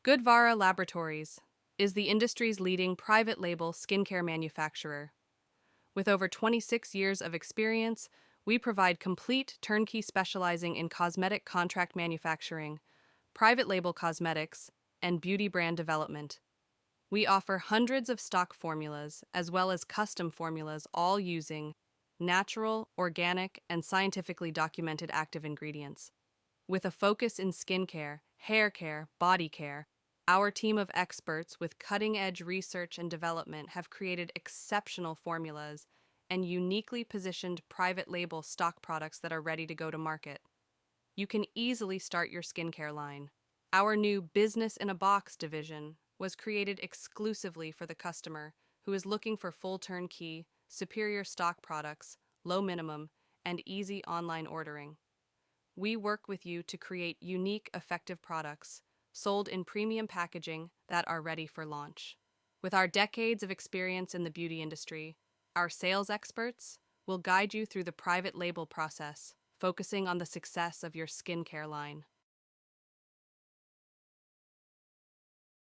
Goodvara Laboratories is the industry's leading private label skincare manufacturer. With over 26 years of experience, we provide complete turnkey specializing in cosmetic contract manufacturing, private label cosmetics, and beauty brand development. We offer hundreds of stock formulas as well as custom formulas, all using natural, organic, and scientifically documented active ingredients. With a focus in skincare, hair care, body care, our team of experts with cutting-edge research and development have created exceptional formulas and uniquely positioned private label stock products that are ready to go to market. You can easily start your skincare line. Our new Business in a Box division was created exclusively for the customer who is looking for full turnkey, superior stock products, low minimum, and easy online ordering. We work with you to create unique, effective products sold in premium packaging that are ready for launch. With our decades of experience in the beauty industry, our sales experts will guide you through the private label process, focusing on the success of your skincare line.